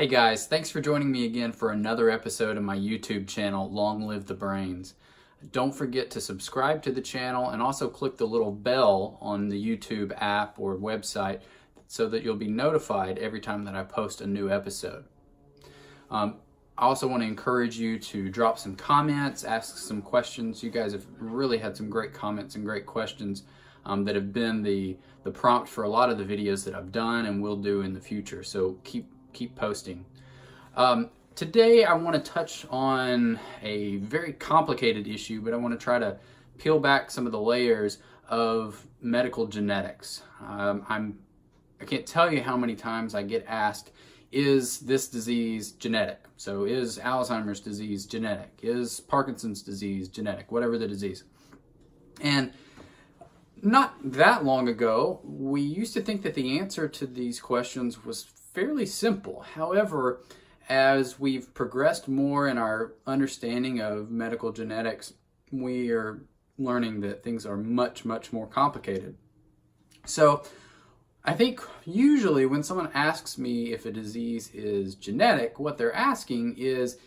Hey guys, thanks for joining me again for another episode of my YouTube channel, Long Live the Brains. Don't forget to subscribe to the channel and also click the little bell on the YouTube app or website so that you'll be notified every time that I post a new episode. I also want to encourage you to drop some comments, ask some questions. You guys have really had some great comments and great questions that have been the prompt for a lot of the videos that I've done and will do in the future. So keep posting. Today I want to touch on a very complicated issue, but I want to try to peel back some of the layers of medical genetics. I can't tell you how many times I get asked, is this disease genetic? So is Alzheimer's disease genetic? Is Parkinson's disease genetic? Whatever the disease. And not that long ago, we used to think that the answer to these questions was fairly simple. However, as we've progressed more in our understanding of medical genetics, we are learning that things are much more complicated. So I think usually when someone asks me if a disease is genetic, what they're asking is,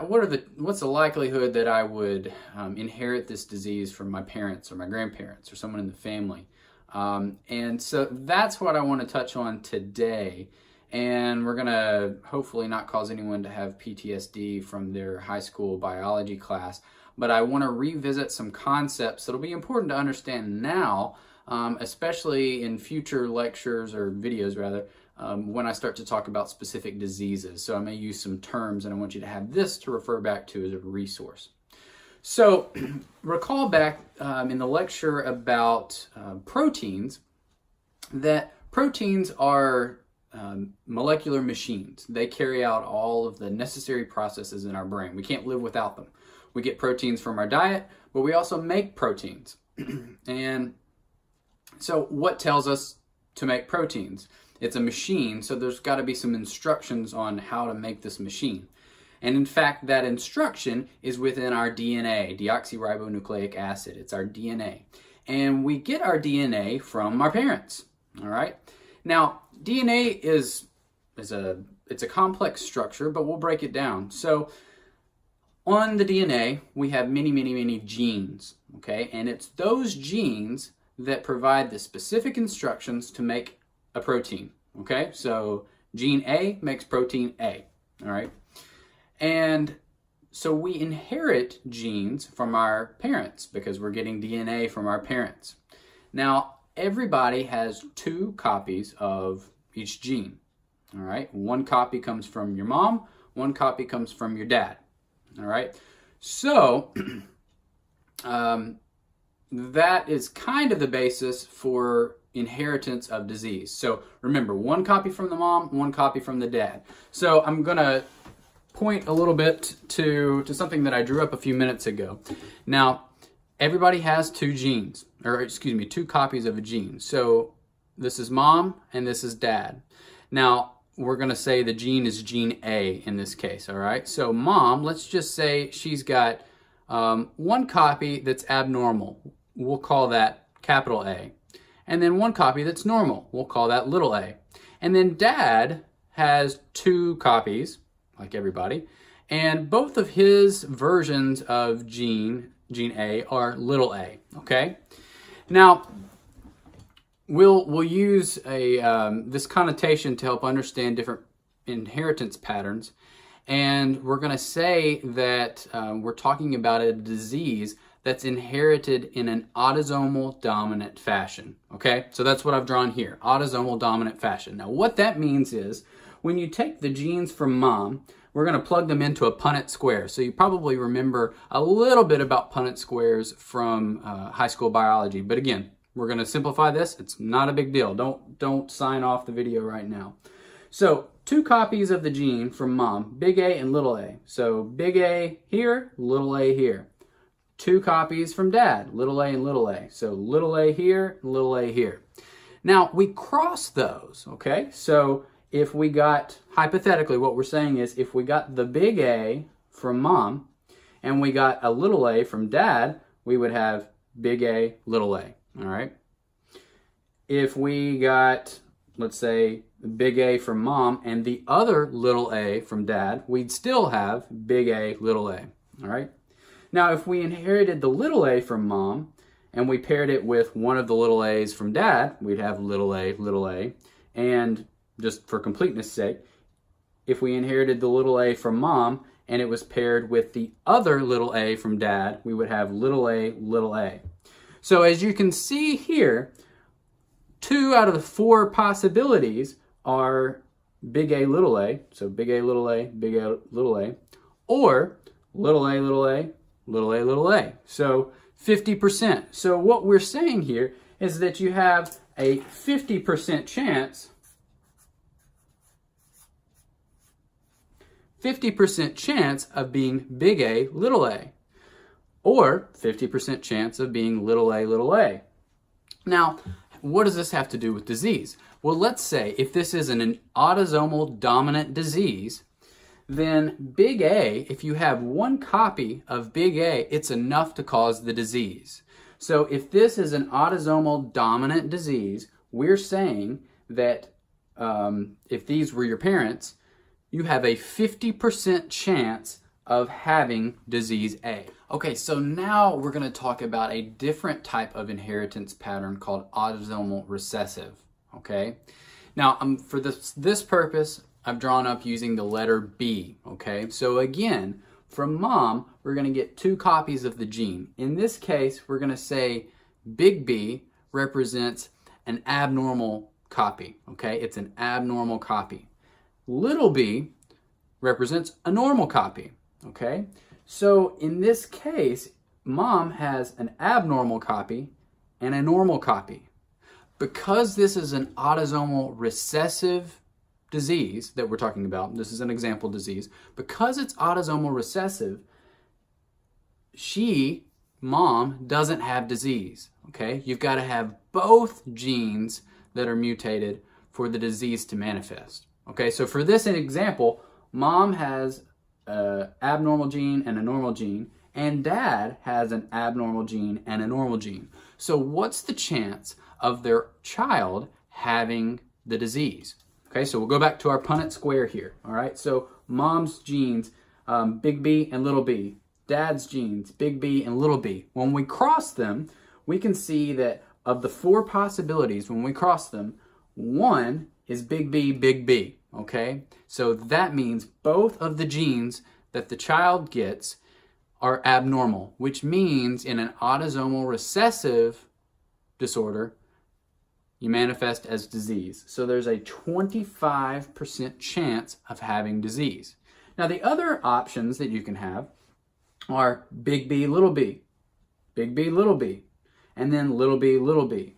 what's the likelihood that I would inherit this disease from my parents or my grandparents or someone in the family? And so that's what I want to touch on today. And we're going to hopefully not cause anyone to have PTSD from their high school biology class. But I want to revisit some concepts that'll be important to understand now, especially in future lectures or videos rather, when I start to talk about specific diseases. So I may use some terms and I want you to have this to refer back to as a resource. So recall back in the lecture about proteins, that proteins are molecular machines. They carry out all of the necessary processes in our brain. We can't live without them. We get proteins from our diet, but we also make proteins. And so what tells us to make proteins? It's a machine, so there's got to be some instructions on how to make this machine. And in fact, that instruction is within our DNA, deoxyribonucleic acid. It's our DNA. And we get our DNA from our parents, all right? Now, DNA it's a complex structure, but we'll break it down. So on the DNA, we have many genes, okay? And it's those genes that provide the specific instructions to make a protein, okay? So gene A makes protein A, all right? And so we inherit genes from our parents because we're getting DNA from our parents. Now, everybody has 2 copies of each gene, all right? 1 copy comes from your mom, 1 copy comes from your dad, all right? So that is kind of the basis for inheritance of disease. So remember, 1 copy from the mom, 1 copy from the dad. So I'm going to point a little bit to something that I drew up a few minutes ago. Now, everybody has 2 genes, or excuse me, 2 copies of a gene. So this is mom and this is dad. Now, we're going to say the gene is gene A in this case, all right? So mom, let's just say she's got 1 copy that's abnormal. We'll call that capital A. And then 1 copy that's normal. We'll call that little a. And then dad has 2 copies, like everybody, and both of his versions of gene A are little a, okay? Now, we'll use this connotation to help understand different inheritance patterns, and we're going to say that we're talking about a disease that's inherited in an autosomal dominant fashion, okay? So that's what I've drawn here, autosomal dominant fashion. Now, what that means is when you take the genes from mom, we're going to plug them into a Punnett Square. So you probably remember a little bit about Punnett Squares from high school biology. But again, we're going to simplify this. It's not a big deal. Don't sign off the video right now. So 2 copies of the gene from mom, big A and little a. So big A here, little a here. 2 copies from dad, little a and little a. So little a here, little a here. Now we cross those, okay? So if we got, hypothetically, what we're saying is if we got the big A from mom and we got a little a from dad, we would have big A, little a, all right? If we got let's say big A from mom and the other little a from dad, we'd still have big A, little a, all right? Now, if we inherited the little a from mom and we paired it with one of the little a's from dad, we'd have little a, and just for completeness sake, if we inherited the little a from mom and it was paired with the other little a from dad, we would have little a, little a. So as you can see here, 2 out of the 4 possibilities are big A, little a, so big A, little a, big A, little a, or little a, little a, little a, little a. So 50%. So what we're saying here is that you have a 50% chance 50% chance of being big A, little a, or 50% chance of being little a, little a. Now, what does this have to do with disease? Well, let's say if this is an autosomal dominant disease, then big A, if you have one copy of big A, it's enough to cause the disease. So if this is an autosomal dominant disease, we're saying that if these were your parents, you have a 50% chance of having disease A. Okay, so now we're going to talk about a different type of inheritance pattern called autosomal recessive, okay? Now, for this purpose, I've drawn up using the letter B, okay? So again, from mom, we're going to get 2 copies of the gene. In this case, we're going to say big B represents an abnormal copy, okay? It's an abnormal copy. Little b represents a normal copy, okay? So in this case, mom has an abnormal copy and a normal copy. Because this is an autosomal recessive disease that we're talking about, this is an example disease, because it's autosomal recessive, mom, doesn't have disease, okay? You've got to have both genes that are mutated for the disease to manifest. Okay, so for this example, mom has an abnormal gene and a normal gene, and dad has an abnormal gene and a normal gene. So what's the chance of their child having the disease? Okay, so we'll go back to our Punnett Square here, all right? So mom's genes, big B and little b. Dad's genes, big B and little b. When we cross them, we can see that of the 4 possibilities, when we cross them, 1 is big B, okay? So that means both of the genes that the child gets are abnormal, which means in an autosomal recessive disorder, you manifest as disease. So there's a 25% chance of having disease. Now the other options that you can have are big B, little b, big B, little b, and then little b.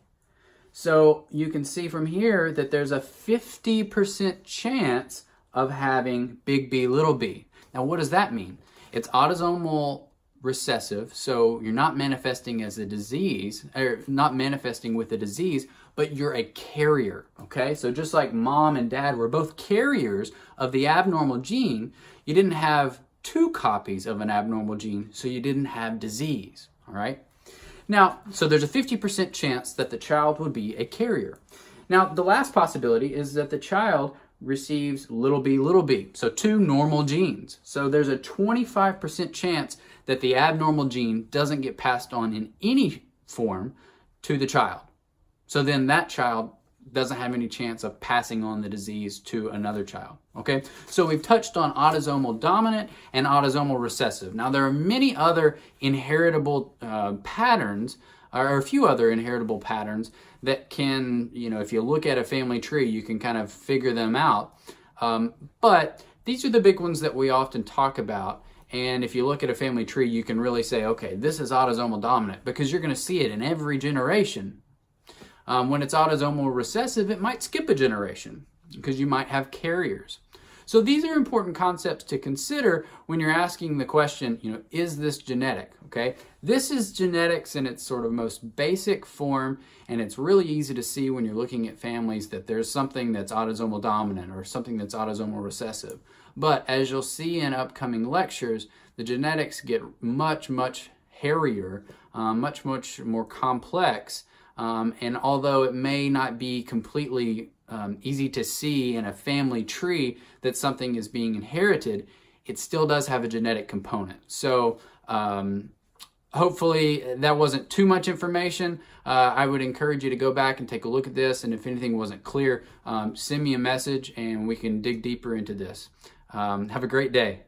So you can see from here that there's a 50% chance of having big B, little b. Now what does that mean? It's autosomal recessive, so you're not manifesting as a disease, or not manifesting with a disease, but you're a carrier, okay? So just like mom and dad were both carriers of the abnormal gene, you didn't have 2 copies of an abnormal gene, so you didn't have disease, all right? Now, so there's a 50% chance that the child would be a carrier. Now, the last possibility is that the child receives little b, so 2 normal genes. So there's a 25% chance that the abnormal gene doesn't get passed on in any form to the child. So then that child doesn't have any chance of passing on the disease to another child, okay? So we've touched on autosomal dominant and autosomal recessive. Now there are many other inheritable patterns, or a few other inheritable patterns that can, if you look at a family tree, you can kind of figure them out. But these are the big ones that we often talk about. And if you look at a family tree, you can really say, okay, this is autosomal dominant, because you're going to see it in every generation. When it's autosomal recessive, it might skip a generation because you might have carriers. So these are important concepts to consider when you're asking the question, is this genetic? Okay, this is genetics in its sort of most basic form, and it's really easy to see when you're looking at families that there's something that's autosomal dominant or something that's autosomal recessive. But as you'll see in upcoming lectures, the genetics get much, much hairier, much more complex. And although it may not be completely easy to see in a family tree that something is being inherited, it still does have a genetic component. So hopefully that wasn't too much information. I would encourage you to go back and take a look at this, and if anything wasn't clear, send me a message and we can dig deeper into this. Have a great day.